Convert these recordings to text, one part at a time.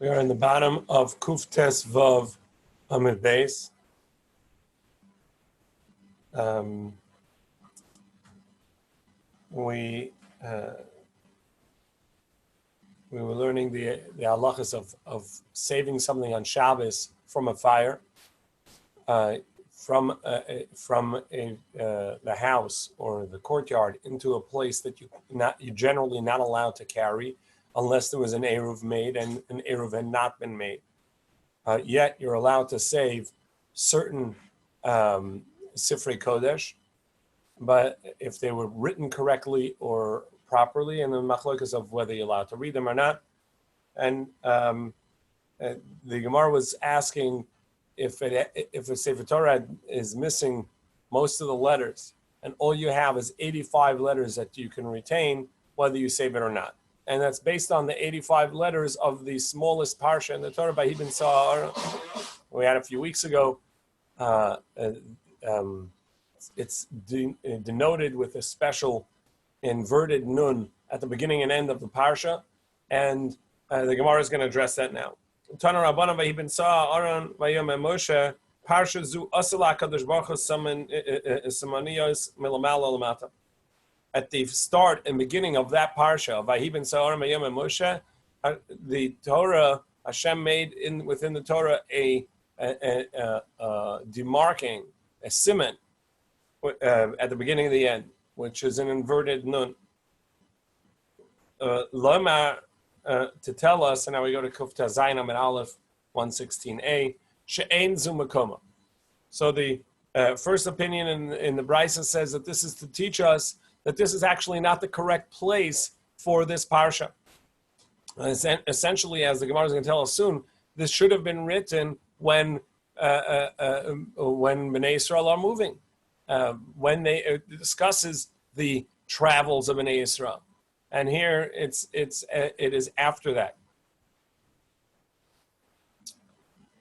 We are in the bottom of Kuf Tes Vav Amid Beis. We were learning the halachas of saving something on Shabbos from a fire, from the house or the courtyard into a place that you're generally not allowed to carry, unless there was an eruv made and an eruv had not been made. Yet you're allowed to save certain Sifrei Kodesh, but if they were written correctly or properly, and the machlokas of whether you're allowed to read them or not. And the Gemara was asking if a Sefer Torah is missing most of the letters, and all you have is 85 letters that you can retain, whether you save it or not. And that's based on the 85 letters of the smallest parsha in the Torah by Ibn Sa'ar we had a few weeks ago. It's denoted with a special inverted nun at the beginning and end of the parsha, and the Gemara is going to address that now. Tana Rabbanan by Ibn Sa'ar Aaron Vayom Moshe parsha zu asala kadosh baruch hu samaniyos milamala lamata. At the start and beginning of that parsha, Vahiben Sa'ar Mayom and Moshe, the Torah, Hashem made within the Torah a demarking, a siman, at the beginning and the end, which is an inverted nun. Lomar, to tell us, and now we go to Kuf Tazayin and Aleph 116a, She'ein zu makoma. So the first opinion in the Brisa says that this is to teach us that this is actually not the correct place for this parsha. Essentially, as the Gemara is going to tell us soon, this should have been written when Bnei Yisrael are moving, when it discusses the travels of Bnei Yisrael, and here it is after that.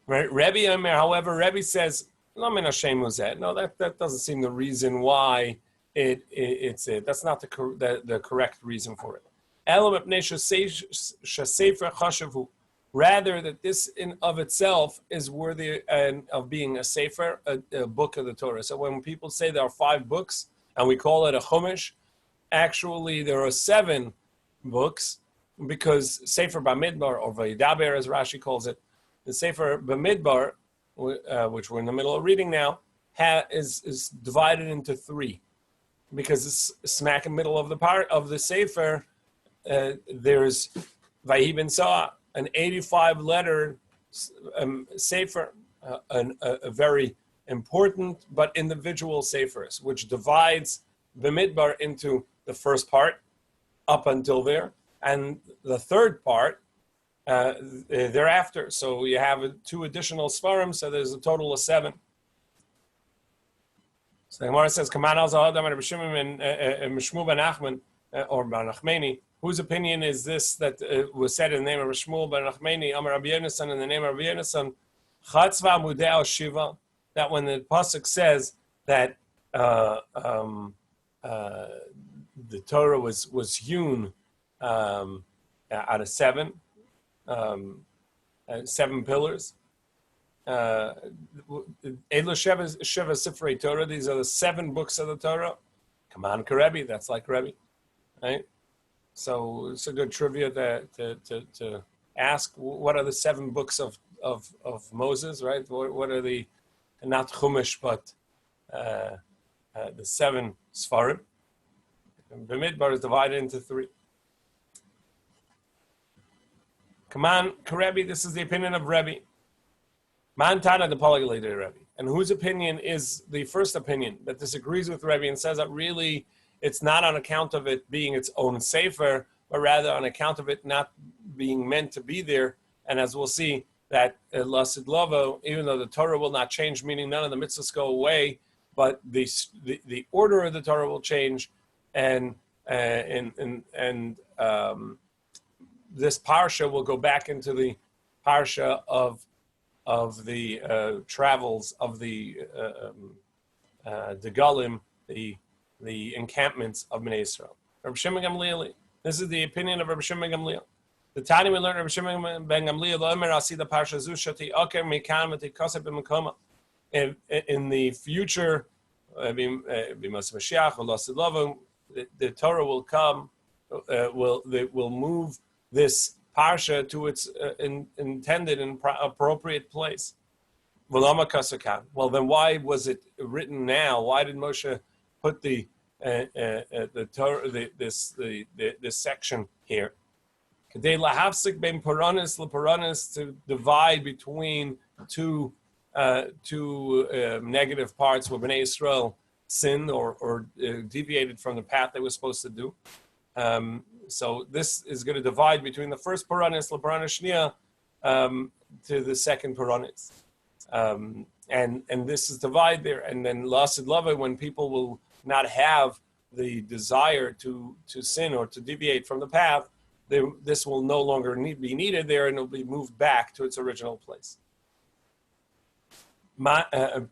Right? Rebbe Omer, however, Rebbe says, "Lo min Hashem uzeh." No, that doesn't seem the reason why. That's not the correct reason for it. Rather, that this in of itself is worthy of being a sefer, a book of the Torah. So when people say there are 5 books and we call it a chumash, actually there are 7 books, because Sefer Bamidbar, or Vayidaber as Rashi calls it, the Sefer Bamidbar, which we're in the middle of reading now, is divided into 3. Because it's smack in the middle of the part of the Sefer, there's Vahiben Sa'ar, an 85-letter Sefer, a very important but individual Sefers, which divides the Midbar into the first part up until there, and the third part thereafter. So you have 2 additional Sfarim, so there's a total of 7. So the Gemara says, "Kaman al Zahadam and B'Shimon and Mishmu ben Nachman or ben Nachmani." Whose opinion is this that was said in the name of Shmuel ben Nachmani, Amar Rabbi Yonasan, in the name of Rabbi Yonasan, Chatzva Mudei Shiva, that when the pasuk says that the Torah was hewn out of 7 pillars. Elo Sheva Sifrei Torah. These are the 7 books of the Torah. Come on, Karebi. That's like Rebbe, right? So it's a good trivia to ask. What are the 7 books of Moses, right? What are the not Chumash but the 7 Sfarim? The Midbar is divided into 3. Come on, Karebi. This is the opinion of Rebbe. Mantana the Polygalated Rebbe, and whose opinion is the first opinion that disagrees with Rebbe and says that really it's not on account of it being its own sefer, but rather on account of it not being meant to be there. And as we'll see, that Lasid Lavo, even though the Torah will not change, meaning none of the mitzvahs go away, but the order of the Torah will change, and this parsha will go back into the parsha of the travels of the Galim, the encampments of Bnei Yisrael. Rabbi Shimon Gamliel. This is the opinion of Rabbi Shimon Gamliel. The Tani we learned Rabbi Shimon ben Gamliel Omer Asi the Parsha Zushati Oker Mikan with the Kosep B'Makoma. In the future, the Torah will come, will move this parsha to its intended and appropriate place. Well, then why was it written now? Why did Moshe put the Torah, this section here? To divide between two negative parts where Bnei Israel sinned or deviated from the path they were supposed to do. So this is going to divide between the first Puranis, L'Puranis Shnia, to the second Puranis. And this is divide there. And then Lasid Lava, when people will not have the desire to sin or to deviate from the path, this will no longer be needed there, and it will be moved back to its original place. What is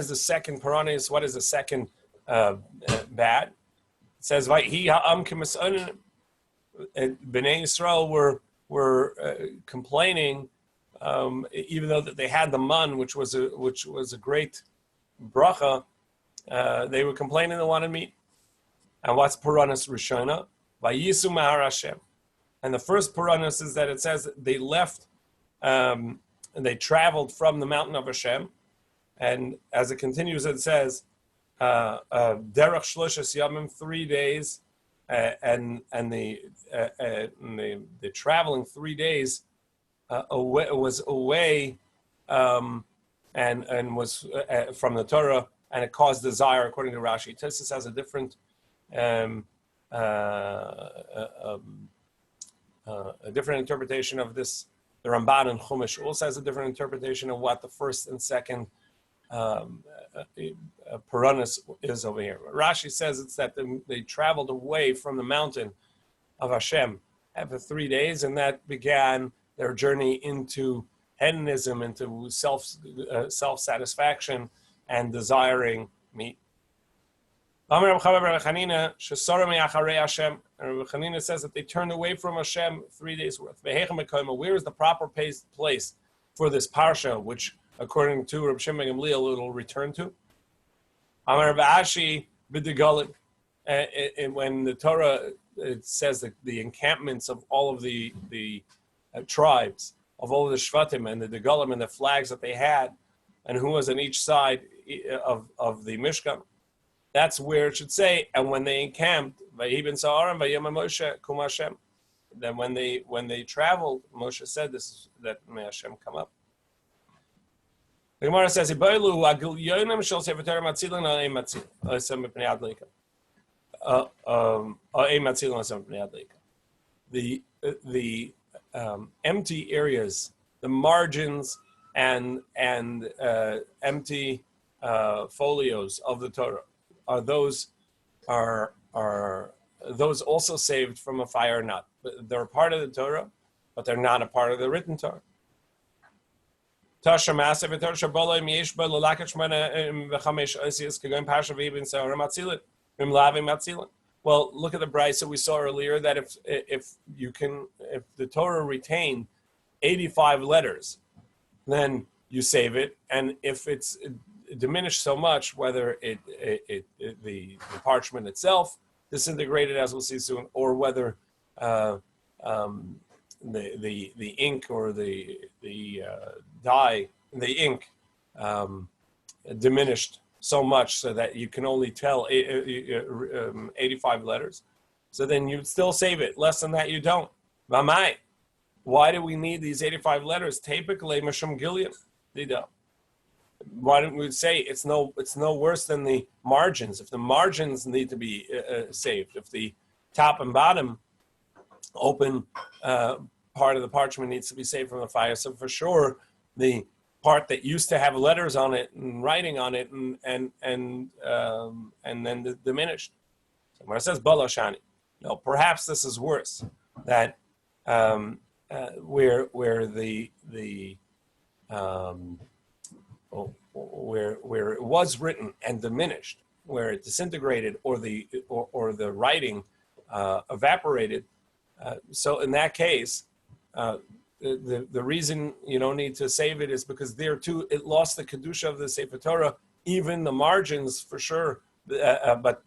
the second Puranis? What is the second bad? It says, Bnei Israel were complaining, even though that they had the man, which was a great bracha. They were complaining they wanted meat. And what's Puranis Rishona? Vayisu Mahar Hashem. And the first Puranis is that it says that they left. And they traveled from the mountain of Hashem, and as it continues, it says, "Derech Shloshes Yamim," 3 days, and the traveling 3 days was away, and was from the Torah, and it caused desire, according to Rashi. Tues has a different interpretation of this. The Ramban and Chumash also has a different interpretation of what the first and second Puranis is over here. Rashi says it's that they traveled away from the mountain of Hashem for 3 days, and that began their journey into hedonism, into self-satisfaction and desiring meat. Rabbi Chanina says that they turned away from Hashem 3 days worth. Where is the proper place for this parsha, which, according to Rabbi Shimon ben Gamliel, it will return to? When the Torah, it says that the encampments of all of the tribes, of all of the shvatim and the degalim and the flags that they had, and who was on each side of the Mishkan, that's where it should say. And when they encamped, then when they traveled, Moshe said this, that may Hashem come up. The Gemara says, the empty areas, the margins and empty folios of the Torah, are those also saved from a fire or not? They're a part of the Torah, but they're not a part of the written Torah. Well, look at the brayso we saw earlier, that if the Torah retained 85 letters, then you save it, and if it's diminished so much, whether the parchment itself disintegrated, as we'll see soon, or whether the ink or the dye, the ink diminished so much so that you can only tell 85 letters. So then you'd still save it. Less than that, you don't. Mamai, why do we need these 85 letters? Typically, Mashum Gilead, why don't we say it's no worse than the margins? If the margins need to be saved, if the top and bottom open part of the parchment needs to be saved from the fire, so for sure the part that used to have letters on it and writing on it and then diminished. So where it says Balashani, no, perhaps this is worse, that where it was written and diminished, where it disintegrated or the writing evaporated, So in that case, the reason you don't need to save it is because there too it lost the kedusha of the Sefer Torah, even the margins for sure, but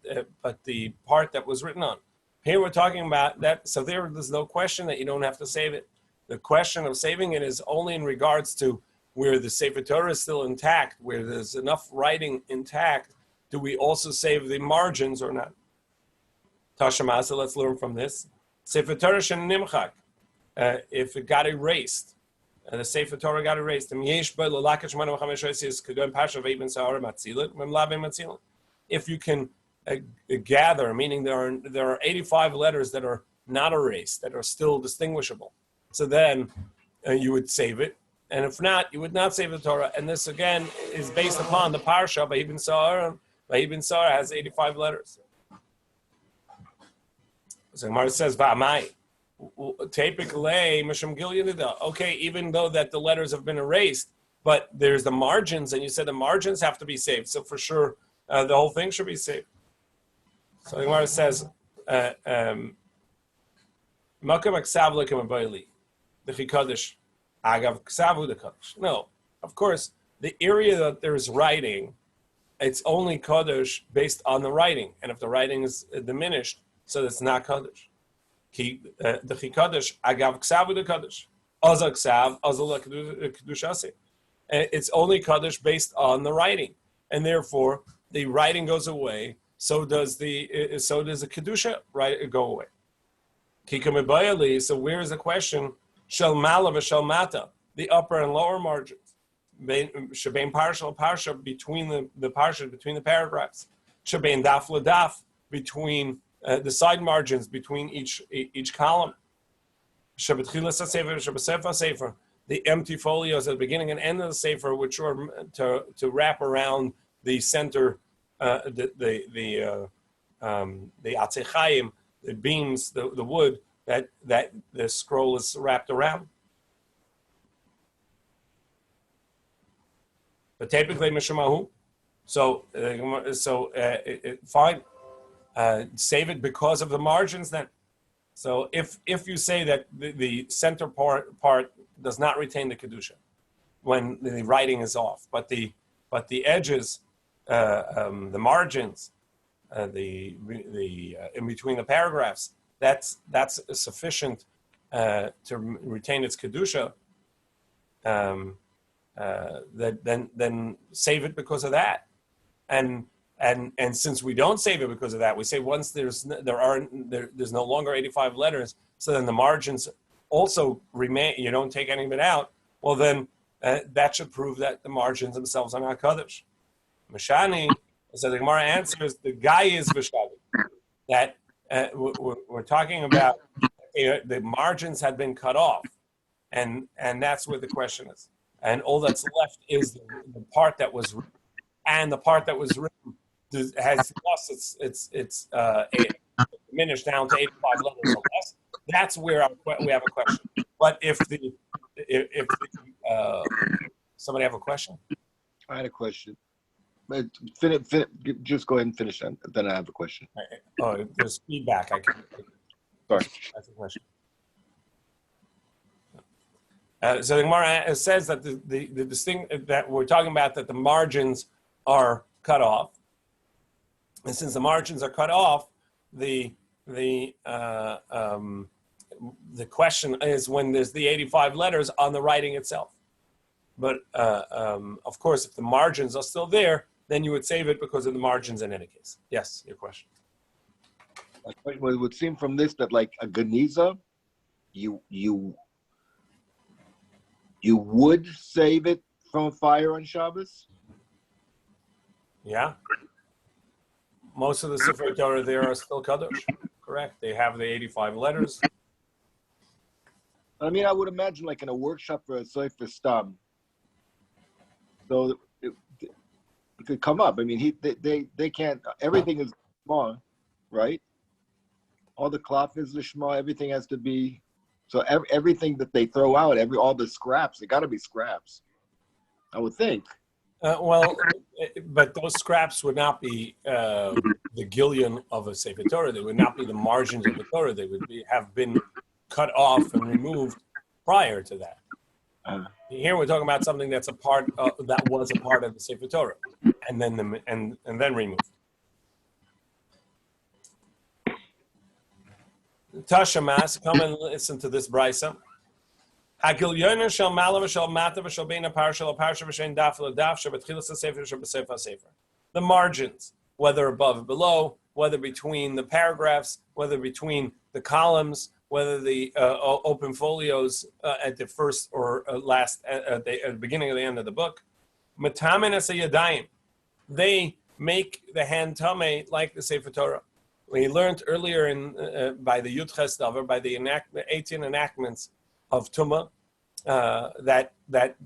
the part that was written on. Here we're talking about that, so there's no question that you don't have to save it. The question of saving it is only in regards to where the Sefer Torah is still intact, where there's enough writing intact. Do we also save the margins or not? Tashemasa, let's learn from this. Sefer Torah shenimchak, if it got erased, the Sefer Torah got erased. If you can gather, meaning there are 85 letters that are not erased, that are still distinguishable, so then you would save it. And if not, you would not save the Torah. And this again is based upon the parsha. Vayibin Sa'ar. Vayibin Sa'ar has 85 letters. So Gemara says, "Va'amai." Okay, even though that the letters have been erased, but there's the margins, and you said the margins have to be saved. So for sure, the whole thing should be saved. So the Gemara says, "Makam aksav lekem abayli, the chikodesh agav ksavu the kodesh." No, of course, the area that there's writing, it's only kodesh based on the writing, and if the writing is diminished, so it's not kodesh. The chikodesh agav ksavu the kodesh, azal ksav azal kedushase. It's only kodesh based on the writing, and therefore the writing goes away. So does the kedusha go away? So where is the question? Shel mala v'shel mata, the upper and lower margins. Shebein parsha parsha, between the parsha, between the paragraphs. Shebein daf l'daf, between the side margins, between each column. Shebetchilas sefer, shebesefa sefer, the empty folios at the beginning and end of the sefer, which are to wrap around the center. The atzechayim, the beams, the wood that the scroll is wrapped around. But typically mishamahu. So fine. Save it because of the margins then. So if you say that the center part does not retain the kedusha when the writing is off, but the edges, the margins, the in between the paragraphs, that's sufficient to retain its kedusha. Then save it because of that, and since we don't save it because of that, we say once there's no longer 85 letters, so then the margins also remain. You don't take any of it out. Well, then that should prove that the margins themselves are not kaddish. Mashani, so the Gemara answers, the guy is Vishali. That we're talking about the margins had been cut off, and that's where the question is. And all that's left is the part that was written, and the part that was written has lost its diminished down to 85 letters or less. That's where we have a question. But if somebody have a question? I had a question. But just go ahead and finish that. Then I have a question. Oh, there's feedback. Sorry. That's a question. So the Gemara says that the distinct that we're talking about, that the margins are cut off, and since the margins are cut off, the question is when there's the 85 letters on the writing itself. But of course, if the margins are still there, then you would save it because of the margins in any case. Yes, your question. Well, it would seem from this that like a Geniza, you would save it from a fire on Shabbos? Yeah. Most of the Sefer Torah there are still Kadosh. Correct. They have the 85 letters. I mean, I would imagine like in a workshop for a Sefer Stam. So it could come up. I mean, they can't, everything is Lishma, right? All the cloth is Lishma, everything has to be, so everything that they throw out, all the scraps, they got to be scraps, I would think. But those scraps would not be the gillion of a Sefer Torah. They would not be the margins of the Torah. They would have been cut off and removed prior to that. Here we're talking about something that's that was a part of the Sefer Torah, and then removed. Tashamas, come and listen to this brisa. The margins, whether above or below, whether between the paragraphs, whether between the columns, whether the open folios at the first or last, at the beginning or the end of the book, they make the hand tameh like the Sefer Torah. We learned earlier by the Yud Ches Davar, by the 18 enactments of Tumah, that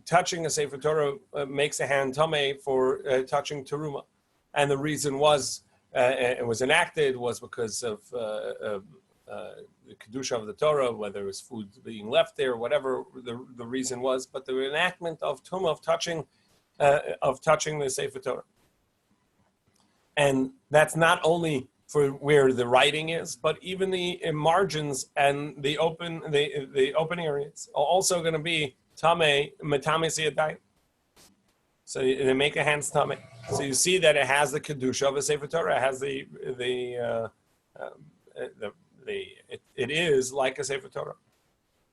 touching a Sefer Torah makes a hand tameh for touching Teruma. And the reason was, it was enacted, was because of the Kedusha of the Torah, whether it was food being left there, whatever the reason was, but the enactment of Tumah, of touching the Sefer Torah. And that's not only for where the writing is, but even the margins and the open areas are also going to be tameh siyadayim. So they make a hand's tameh. So you see that it has the kedusha of a Sefer Torah. It has it is like a Sefer Torah.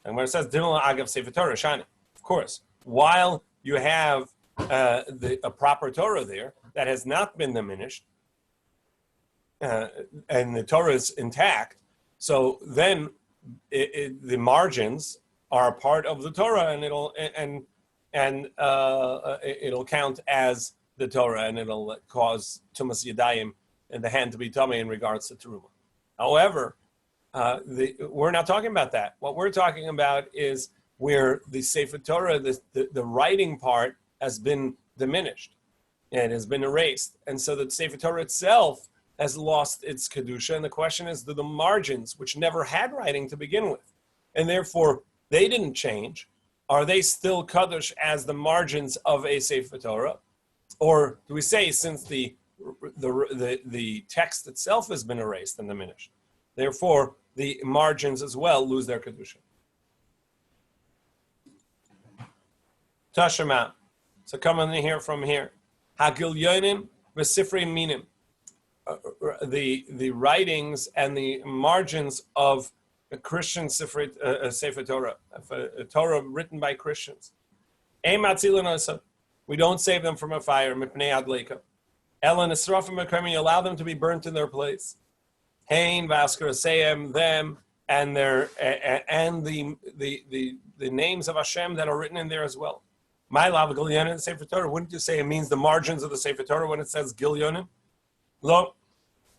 And when it says Dinul Agav Sefer Torah Shani, of course, while you have a proper Torah there that has not been diminished, and the Torah is intact, so then the margins are a part of the Torah, and it'll count as the Torah, and it'll cause Tumas Yadayim in the hand to be tummy in regards to Teruma. However, we're not talking about that. What we're talking about is where the Sefer Torah, the writing part, has been diminished and has been erased, and so the Sefer Torah itself has lost its kedusha, and the question is, do the margins, which never had writing to begin with, and therefore they didn't change, are they still kadosh as the margins of a Sefer Torah, or do we say since the text itself has been erased and diminished, therefore the margins as well lose their kedusha? Tashema. So come on in here from here. Hagilyonim v'sifrei minim. The writings and the margins of a Christian Sefer Torah, a Torah written by Christians. We don't save them from a fire. You allow them to be burnt in their place. Them and the names of Hashem that are written in there as well. Sefer Torah. Wouldn't you say it means the margins of the Sefer Torah when it says Gilyonim? Lo,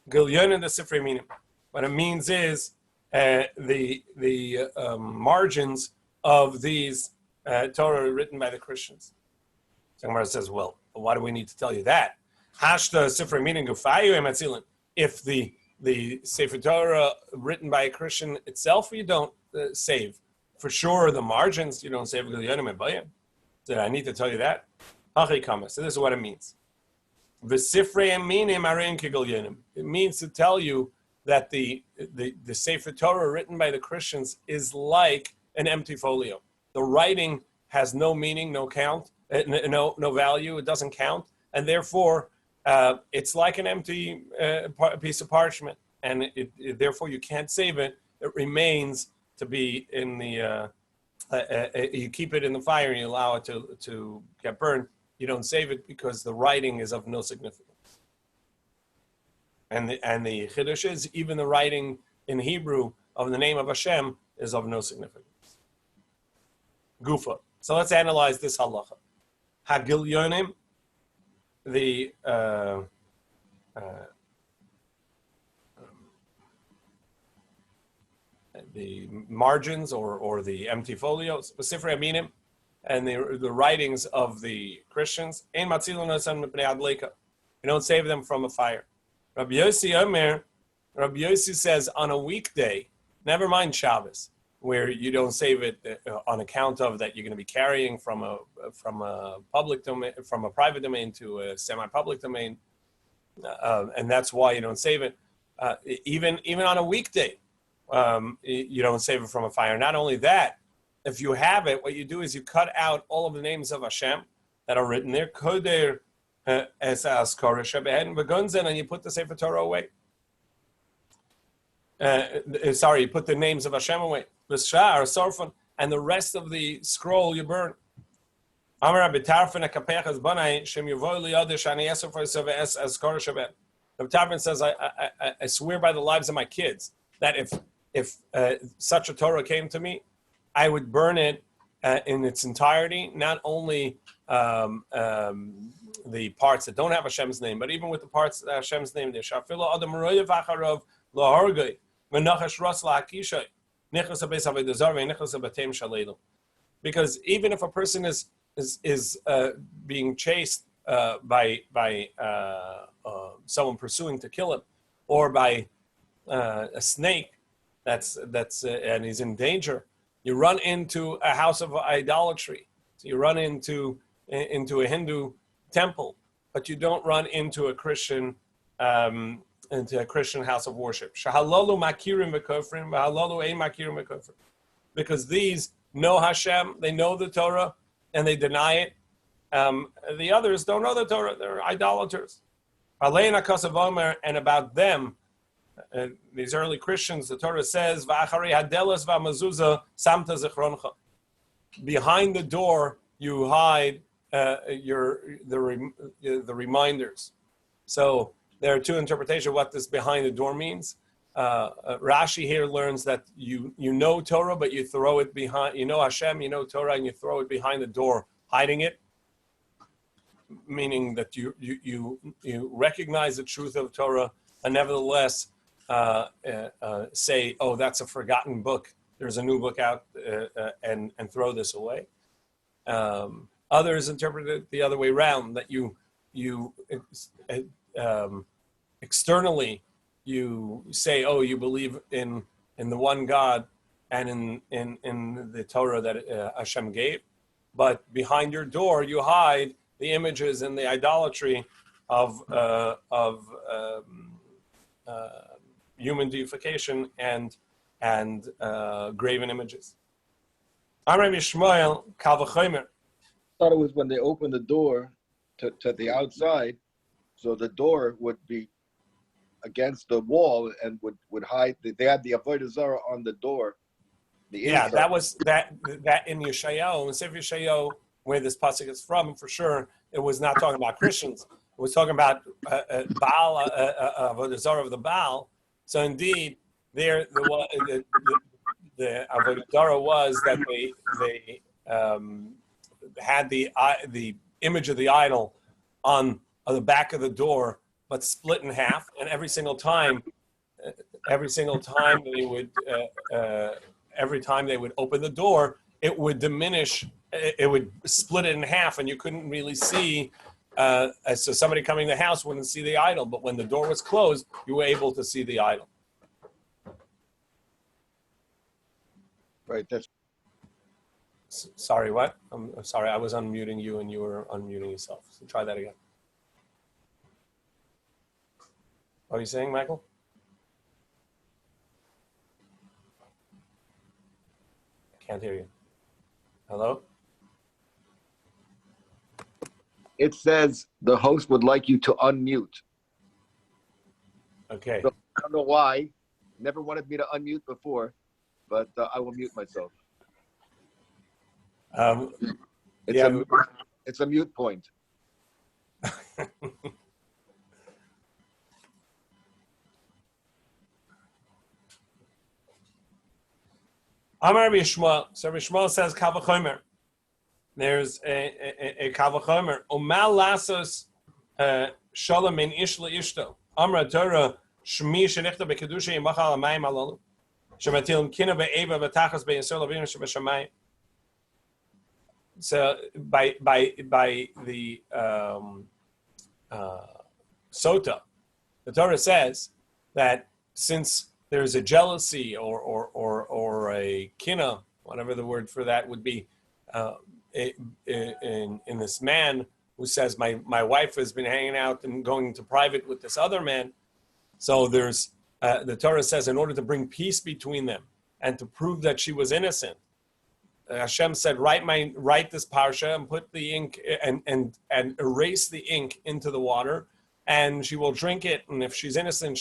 Gilyonim the Sifrei Minim. What it means is the margins of these Torah written by the Christians. So Gemara says, well, why do we need to tell you that? Hashta Sifrei Minim Gufayu Ematzilin. If the Sefer Torah written by a Christian itself, you don't save. For sure, the margins, you don't save Gilyonim and Bayim. So I need to tell you that. So this is what it means. It means to tell you that the Sefer Torah written by the Christians is like an empty folio. The writing has no meaning, no count, no value. It doesn't count, and therefore it's like an empty piece of parchment, and therefore you can't save it. It remains to be in the. You keep it in the fire and you allow it to get burned. You don't save it because the writing is of no significance. And the chiddush is even the writing in Hebrew of the name of Hashem is of no significance. Gufa. So let's analyze this halacha. Hagilyonim, the margins or the empty folios, Sifrei Aminim, and the writings of the Christians, you don't save them from a fire. Rabbi Yossi says on a weekday, never mind Shabbos, where you don't save it on account of that you're going to be carrying from a public domain, from a private domain to a semi-public domain, and that's why you don't save it. Even on a weekday, you don't save it from a fire. Not only that, if you have it, what you do is you cut out all of the names of Hashem that are written there. Koder es askara sheben begunzen, and you put the Sefer Torah away. You put the names of Hashem away. B'shar sarfon, and the rest of the scroll you burn. Amar b'tarfin akapechas banai shem yuvoi liyadesh ani eser for es askara sheben. The Tarfin says, I swear by the lives of my kids that if such a Torah came to me, I would burn it in its entirety, not only the parts that don't have Hashem's name, but even with the parts that Hashem's name, because even if a person is being chased by someone pursuing to kill him, or by a snake that's and he's in danger, you run into a house of idolatry. So you run into a Hindu temple, but you don't run into a Christian house of worship. Because these know Hashem, they know the Torah, and they deny it. The others don't know the Torah; they're idolaters. And about them, these early Christians, the Torah says, behind the door you hide the reminders. So there are two interpretations of what this behind the door means. Rashi here learns that you know Torah, but you throw it behind. You know Hashem, you know Torah, and you throw it behind the door, hiding it. Meaning that you recognize the truth of Torah, and nevertheless say, "Oh, that's a forgotten book. There's a new book out," and throw this away. Others interpret it the other way around, that you externally you say, "Oh, you believe in the one God and in the Torah that Hashem gave," but behind your door you hide the images and the idolatry of human deification and graven images. I'm Rabbi Shmuel Kalvachomer. I thought it was when they opened the door to the outside, so the door would be against the wall and would hide. They had the Avodah Zarah on the door. Yeah, that was that in Yeshayahu, in Sefer Yeshayahu, where this pasuk is from, for sure, it was not talking about Christians. It was talking about Baal, Avodah Zarah of the Baal. So indeed, there the Avodah Zarah was that they had the image of the idol on the back of the door, but split in half, and every single time they would every time they would open the door, it would diminish. It would split it in half, and you couldn't really see. So somebody coming to the house wouldn't see the idol, but when the door was closed, you were able to see the idol. Right. That's. Sorry, what? I'm sorry. I was unmuting you, and you were unmuting yourself. So try that again. What are you saying, Michael? I can't hear you. Hello? It says the host would like you to unmute. Okay. So I don't know why. Never wanted me to unmute before, but I will mute myself. It's a mute point. Amar Rabbi Shmuel. So Rabbi Shmuel says Kavachomer. There's a Kavachomer. Umal lasos shalom min ish leishto. Amra Torah shmi shenichta bekedusha yimachal amayim alalu. Shematilim kina be'eva betachas be'yisrael avim shebeshamayim. So by the Sota, the Torah says that since there's a jealousy or a kina, whatever the word for that would be, in this man who says my wife has been hanging out and going to private with this other man. So there's the Torah says in order to bring peace between them and to prove that she was innocent, Hashem said, write this parsha and put the ink and erase the ink into the water, and she will drink it. And if she's innocent,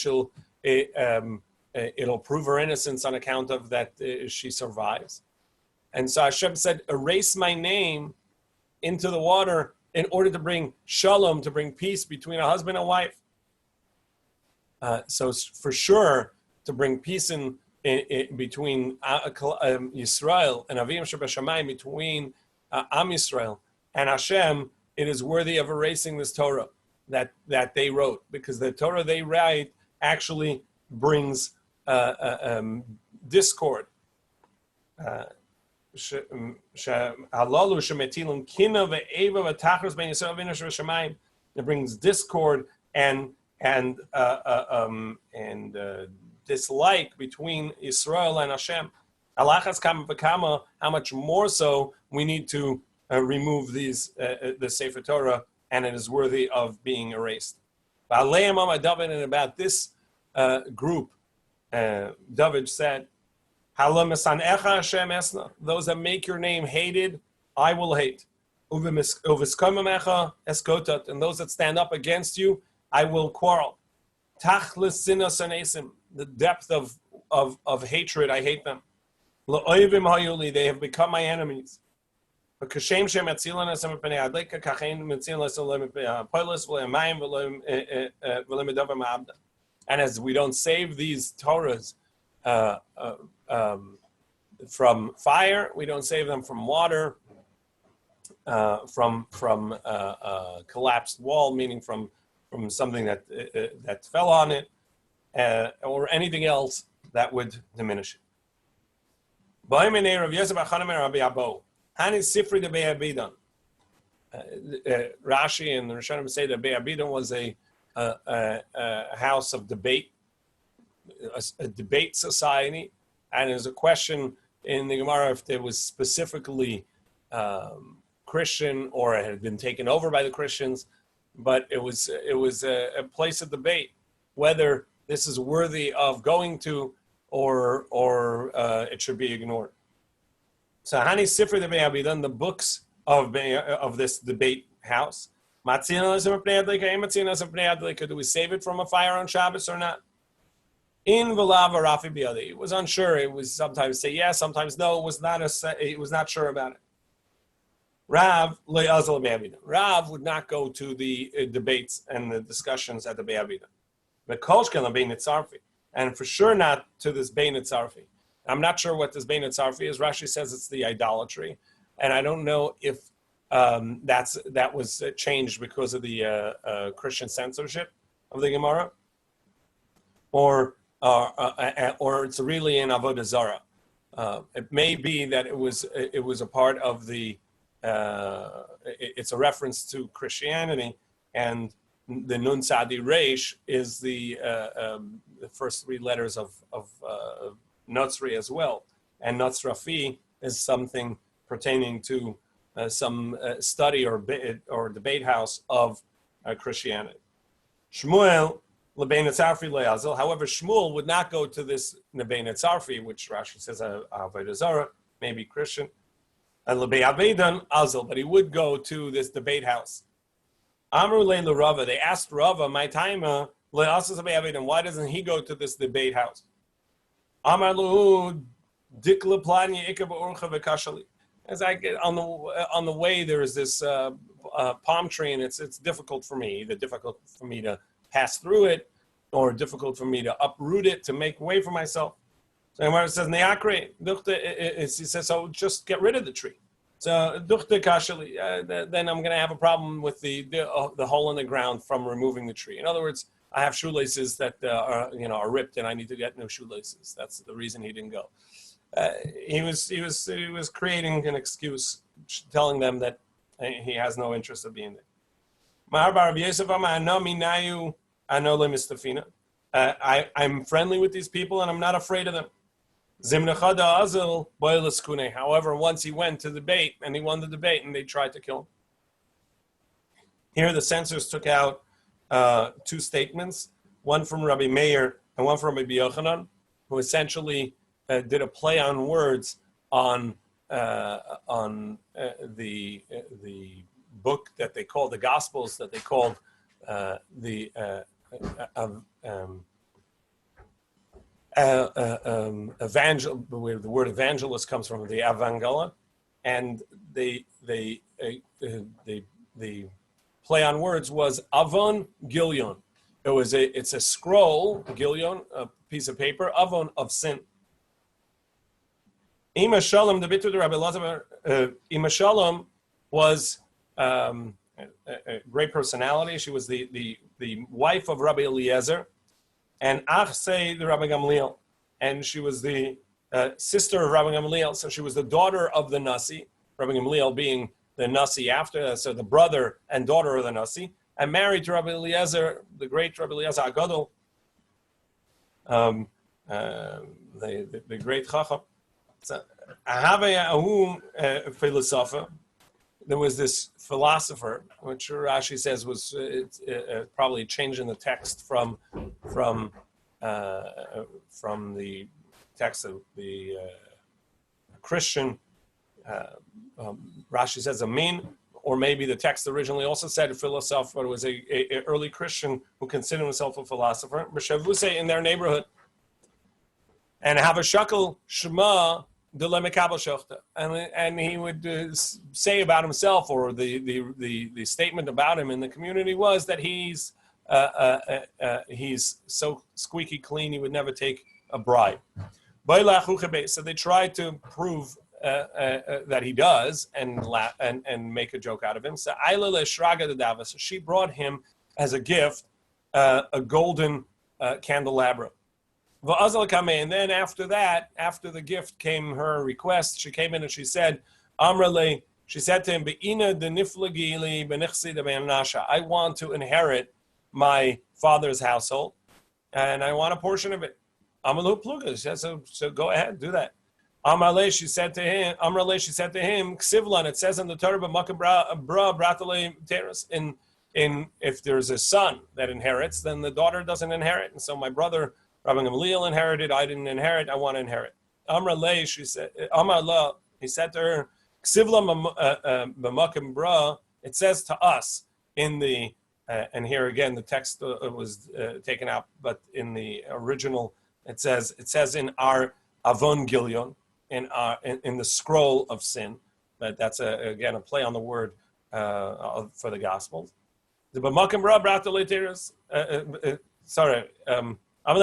it'll prove her innocence on account of that she survives. And so Hashem said, erase my name into the water in order to bring shalom, to bring peace between a husband and wife. So for sure, to bring peace in between Yisrael and Avim Shebashamayim, between Am Yisrael and Hashem, it is worthy of erasing this Torah that they wrote, because the Torah they write actually brings discord. It brings discord and dislike between Israel and Hashem. Alachas kama v'kama, how much more so we need to remove the Sefer Torah, and it is worthy of being erased. And about this group, David said, those that make your name hated, I will hate. And those that stand up against you, I will quarrel. The depth of hatred, I hate them. They have become my enemies. And as we don't save these Torahs from fire, we don't save them from water, from collapsed wall, meaning from something that fell on it, or anything else that would diminish it. Rashi and the Rishonim say that Beit Abidan was a house of debate, a debate society, and there's a question in the Gemara if it was specifically Christian or it had been taken over by the Christians, but it was a place of debate whether this is worthy of going to or it should be ignored. So Hani Sifri de Beit Abidan, the books of this debate house. Do we save it from a fire on Shabbos or not? In V'lav Rafi Biyadi, it was unsure. It was sometimes say yes, sometimes no. It was not sure about it. Rav would not go to the debates and the discussions at the Beit Abidan. And for sure not to this Bein Tzarfi. I'm not sure what this Bein Tzarfi is. Rashi says it's the idolatry, and I don't know if that was changed because of the Christian censorship of the Gemara, or it's really in Avodah Zarah. It may be that it was a part of the. It's a reference to Christianity, and the Nun Sadi Reish is the first three letters of Notzri as well, and Notzrafi is something pertaining to some study or debate house of Christianity. Shmuel Lebein Tzarfi le'azil. However, Shmuel would not go to this Lebein Tzarfi, which Rashi says Avodah Zarah, maybe Christian, and Lebein Abedan azil, but he would go to this debate house. Amru le'le Rava. They asked Rava, my timer le'asas Lebein Abedan. Why doesn't he go to this debate house? Amar lu dikla plani ikab urcha v'kashali. As I get on the way, there is this palm tree, and it's difficult for me. Either difficult for me to pass through it, or difficult for me to uproot it to make way for myself. So when it says neakre, he says, so just get rid of the tree. So duchte kashali, then I'm going to have a problem with the hole in the ground from removing the tree. In other words, I have shoelaces that are ripped, and I need to get new shoelaces. That's the reason he didn't go. He was creating an excuse, telling them that he has no interest of being there. I'm friendly with these people and I'm not afraid of them. However, once he went to debate and he won the debate and they tried to kill him. Here the censors took out two statements, one from Rabbi Meir and one from Rabbi Yochanan, who essentially did a play on words on the book that they called the Gospels, that they called the evangel, where the word evangelist comes from, the Evangela, and the play on words was Avon Gilion. It's a scroll, Gilion, a piece of paper, Avon of sin. Ima Shalom, the Bitur Rabbi Lazar, Ima Shalom was a great personality. She was the wife of Rabbi Eliezer, and Achsei, the Rabbi Gamliel, and she was the sister of Rabbi Gamliel. So she was the daughter of the Nasi, Rabbi Gamliel being the Nasi after, so the brother and daughter of the Nasi, and married to Rabbi Eliezer, the great Rabbi Eliezer Agadol, the great Chacham. So, there was this philosopher, which Rashi says was probably changing the text from the text of the Christian. Rashi says Amin, or maybe the text originally also said a philosopher, but it was a early Christian who considered himself a philosopher. B'shavuse in their neighborhood, and have a shakel shema. And he would say about himself, or the statement about him in the community was that he's so squeaky clean he would never take a bribe. So they tried to prove that he does and make a joke out of him. So she brought him as a gift a golden candelabra. And then after that, after the gift came her request, she came in and she said, Amrale, she said to him, I want to inherit my father's household, and I want a portion of it. Amalu Pluga, so go ahead, do that. Amrale, she said to him, Ksivlan, it says in the Torah, if there's a son that inherits, then the daughter doesn't inherit. And so my brother Rabbi Gamliel inherited, I didn't inherit, I want to inherit. Amra Le, she said, Amar La, he said to her, Ksivla b'makim bra, it says to us in the, and here again the text was taken out, but in the original it says in our Avon Gilion, in the scroll of sin, but that's again a play on the word for the Gospels. The b'makim bra brat leiteris, sorry. From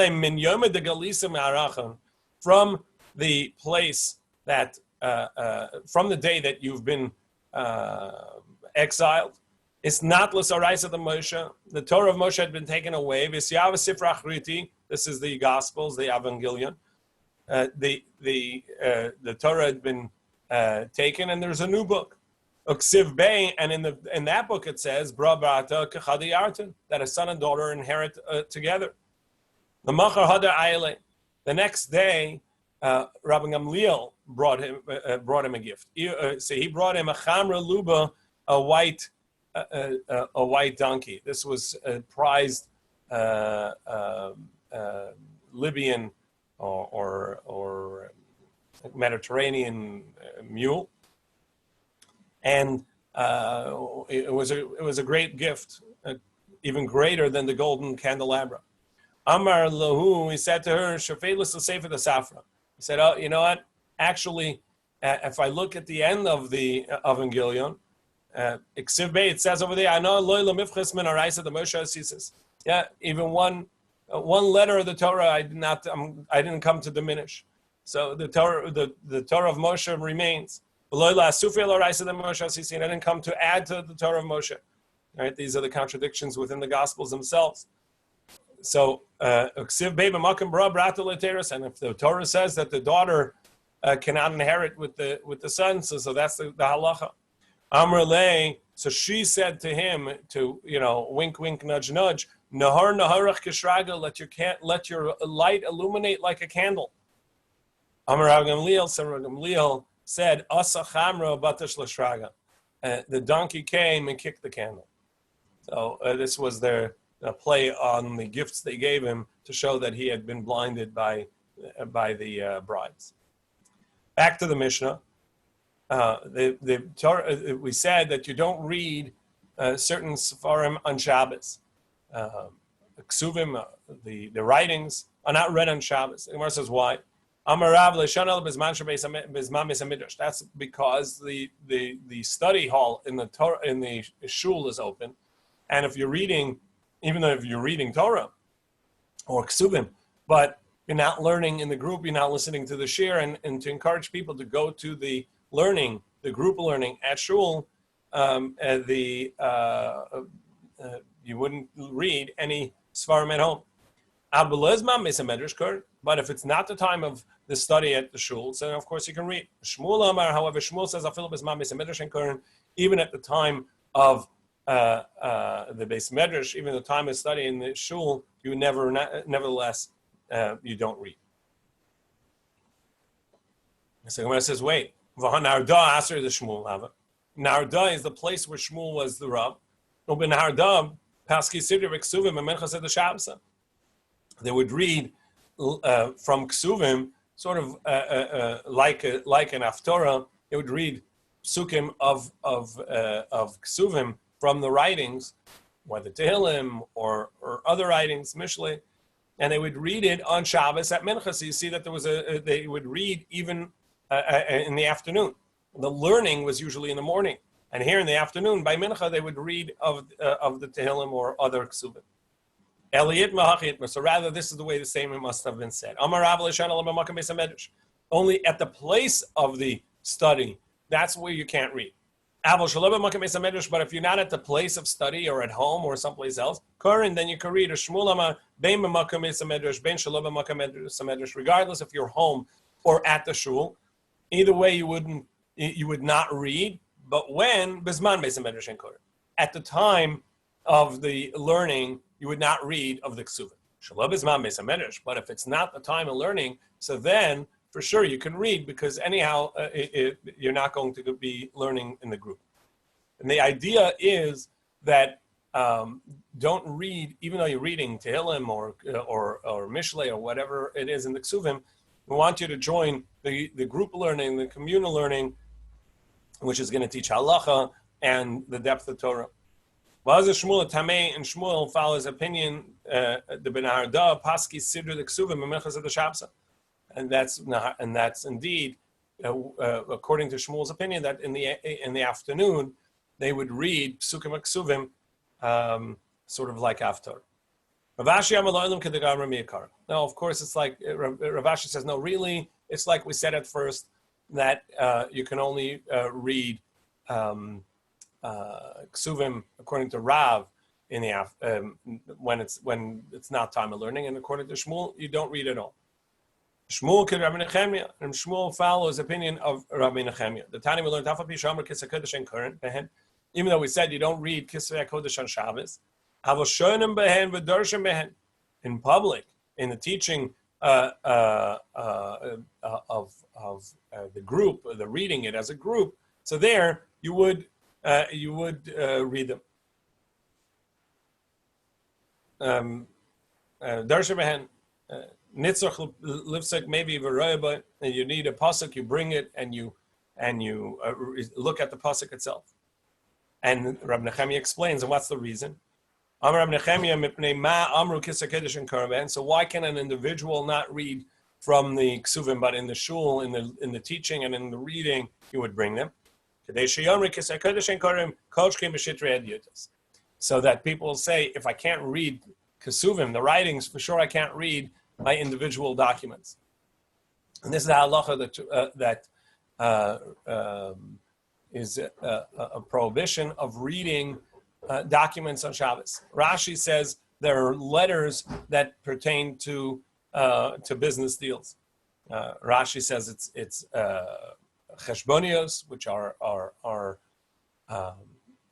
the place that, from the day that you've been exiled, it's not l'saraisa the Moshe. The Torah of Moshe had been taken away. This is the Gospels, the Evangelion. The Torah had been taken, and there's a new book, Uksiv Bey, and in that book it says that a son and daughter inherit together. The Machar Hadar Ayle. The next day, Rabbi Gamliel brought him a gift. So he brought him a Chamra Luba, a white donkey. This was a prized Libyan or Mediterranean mule, and it was a great gift, even greater than the golden candelabra. Amar lahu, he said to her, Shafelis l'sefer the safra. He said, oh, you know what? Actually, if I look at the end of the Evangelion, Iksiv Bey, it says over there, I know loyla mifches min araisa the Moshe Asisis. Yeah, even one letter of the Torah I didn't come to diminish. So the Torah of Moshe remains. Loyla asufei l'araisa the Moshe Asisis. I didn't come to add to the Torah of Moshe. Right? These are the contradictions within the Gospels themselves. So, and if the Torah says that the daughter cannot inherit with the son, so that's the halacha. Amr lei, So she said to him, to wink, wink, nudge, nudge, Nahar naharach kishraga, let your light illuminate like a candle. Amar Rav Gamliel, so Rav Gamliel said, Asa chamra batash l'shraga. The donkey came and kicked the candle. So this was their play on the gifts they gave him to show that he had been blinded by the brides. Back to the Mishnah. The Torah, we said that you don't read certain Sefarim on Shabbos. Ksuvim, the writings, are not read on Shabbos. The Gemara says why? That's because the study hall in the Torah, in the shul is open, and if you're reading, even though if you're reading Torah or Ksuvim, but you're not learning in the group, you're not listening to the shir, and to encourage people to go to the learning, the group learning at shul, you wouldn't read any Svarim at home. But if it's not the time of the study at the shul, so of course you can read. Shmuel Amar, however, Shmuel says, even at the time of the Beis Medrash, even the time of study in the shul, you nevertheless, you don't read. So Gemara says, wait, Narda Aser the Shmuel Hava. Narda is the place where Shmuel was the Rav. Narda, Paski Siddur Ksuvim, and Mencha said the Shabbos. They would read from Ksuvim, sort of like an Haftorah. They would read psukim of Ksuvim from the writings, whether Tehillim or other writings, Mishlei, and they would read it on Shabbos at Mincha. So you see that they would read even in the afternoon. The learning was usually in the morning, and here in the afternoon by Mincha they would read of the Tehillim or other Ksuvim. Eliyit mahachit. So rather, this is the way the same must have been said. Only at the place of the study, that's where you can't read. But if you're not at the place of study or at home or someplace else, then you can read. Regardless if you're home or at the shul, either way you would not read. But when at the time of the learning, you would not read of the Ksuvim. But if it's not the time of learning, so then for sure you can read, because anyhow you're not going to be learning in the group. And the idea is that don't read, even though you're reading Tehillim or Mishlei or whatever it is in the Ksuvim. We want you to join the group learning, the communal learning, which is going to teach halacha and the depth of Torah. Shmuel Tamei, and Shmuel follows opinion the Ben Harda Paski Siddur the Ksuvim and Mechas of the Shabsa, and that's indeed according to Shmuel's opinion that in the afternoon they would read Psukim Ksuvim sort of like after. Ravashi Amaloilim Kedagamra Miyakar. Now, of course, it's like Ravashi says. No, really, it's like we said at first that you can only read Ksuvim according to Rav in the when it's not time of learning, and according to Shmuel, you don't read at all. Shmuel could Rabbi Nechemia, and Shmuel follows opinion of Rabbi Nechemia. The Tani we learned Tafa Pishamar Kisei Kodesh and current behen. Even though we said you don't read Kisei Kodesh on Shabbos, Avoshonim behen v'Darshim behen in public in the teaching of the group, the reading it as a group. So there you would read them. Darsha behen nitzach lipsek maybe v'royba, and you need a pasuk. You bring it and you look at the pasuk itself. And Rabbi Nechemia explains, and what's the reason? So why can an individual not read from the ksuvim, but in the shul, in the teaching and in the reading, you would bring them? So that people say, if I can't read ksuvim, the writings, for sure I can't read my individual documents. And this is the halacha that is a prohibition of reading documents on Shabbos. Rashi says there are letters that pertain to business deals. Rashi says it's cheshbonios, which are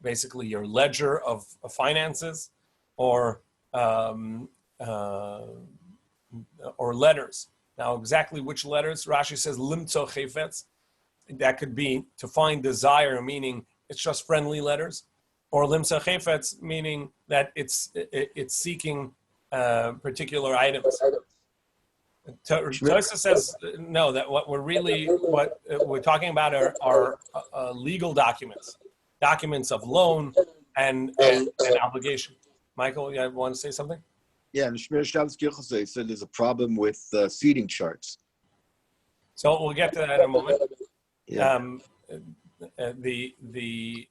basically your ledger of finances, or letters. Now, exactly which letters? Rashi says limtzo chayfetz. That could be to find desire, meaning it's just friendly letters, or limtzo chayfetz, meaning that it's seeking particular items. Tosa says no. That what we're talking about are legal documents of loan and obligation. Michael, you want to say something? Yeah, and Shmir Shabbos Kirchose said there's a problem with seating charts. So we'll get to that in a moment. Yeah. The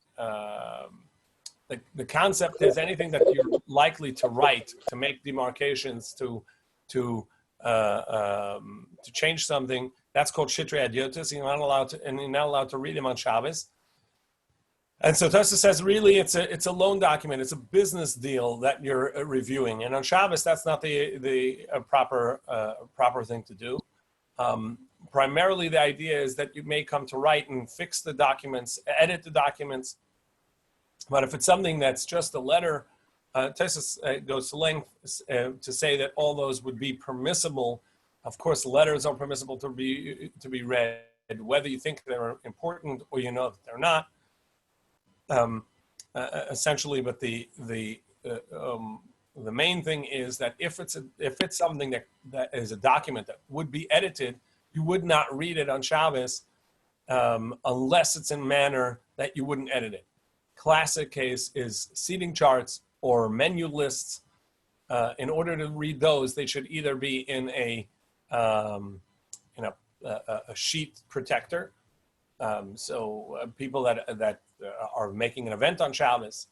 concept is anything that you're likely to write, to make demarcations, to change something. That's called shitrei adiotis. You're not allowed to read them on Shabbos. And so Tosa says, really, it's a loan document. It's a business deal that you're reviewing, and on Shabbos, that's not the proper thing to do. Primarily, the idea is that you may come to write and fix the documents, edit the documents. But if it's something that's just a letter, Tosa goes to length to say that all those would be permissible. Of course, letters are permissible to be read, whether you think they're important or you know that they're not. Essentially, but the main thing is that if it's something that is a document that would be edited, you would not read it on Shabbos unless it's in a manner that you wouldn't edit it. Classic case is seating charts or menu lists. In order to read those, they should either be in a sheet protector. So people that are making an event on Shabbos,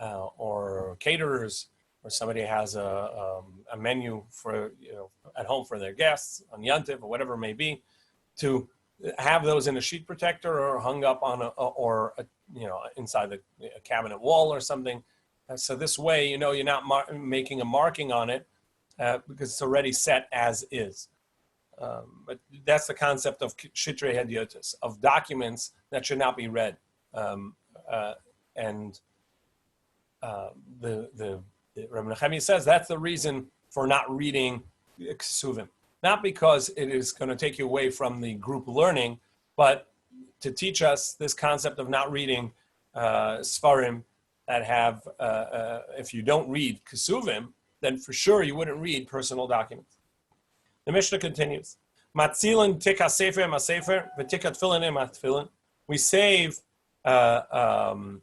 or caterers, or somebody has a menu for at home for their guests on Yantiv or whatever it may be, to have those in a sheet protector or hung up on inside the cabinet wall or something. So this way, you're not making a marking on it because it's already set as is. But that's the concept of shitrei hadiotis, of documents that should not be read. The Rabbi Nechemi says that's the reason for not reading Kesuvim. Not because it is going to take you away from the group learning, but to teach us this concept of not reading Sfarim that have, if you don't read Kesuvim, then for sure you wouldn't read personal documents. The Mishnah continues. Matzilin tika sefer ma sefer v'tika tefillin ema tefillin. We save a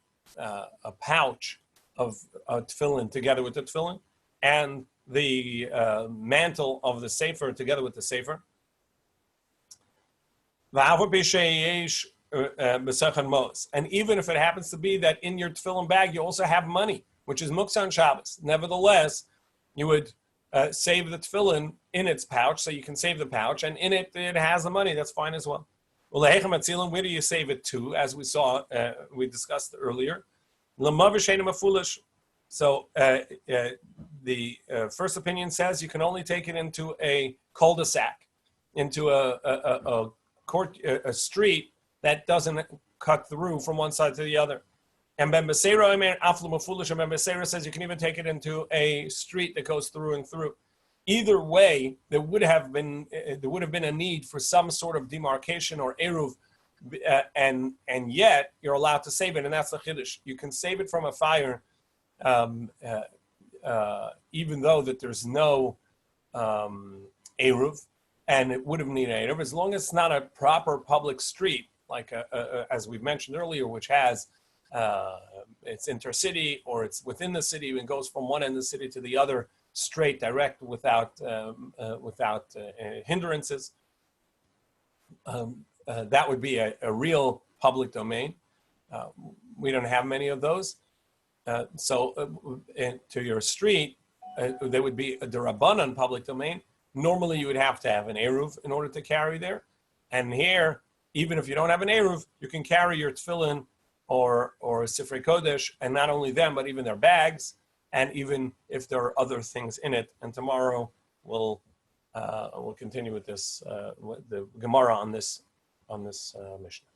pouch of tefillin together with the tefillin, and the mantle of the sefer together with the sefer. And even if it happens to be that in your tefillin bag you also have money, which is muktzah on Shabbos, nevertheless, you would save the tefillin in its pouch, so you can save the pouch, and in it has the money. That's fine as well. Where do you save it to? As we saw, we discussed earlier. So the first opinion says you can only take it into a cul-de-sac, into a street that doesn't cut through from one side to the other. And Ben Beseira says you can even take it into a street that goes through and through. Either way, there would have been a need for some sort of demarcation or eruv, and yet you're allowed to save it, and that's the chiddush. You can save it from a fire, even though that there's no eruv, and it would have needed an eruv, as long as it's not a proper public street, like as we've mentioned earlier, which has it's intercity or it's within the city and goes from one end of the city to the other straight, direct, without hindrances. That would be a real public domain. We don't have many of those. So to your street, there would be a derabanan public domain. Normally, you would have to have an eruv in order to carry there. And here, even if you don't have an eruv, you can carry your tefillin or Sifrei Kodesh, and not only them, but even their bags, and even if there are other things in it. And tomorrow we'll continue with this, the Gemara on this Mishnah.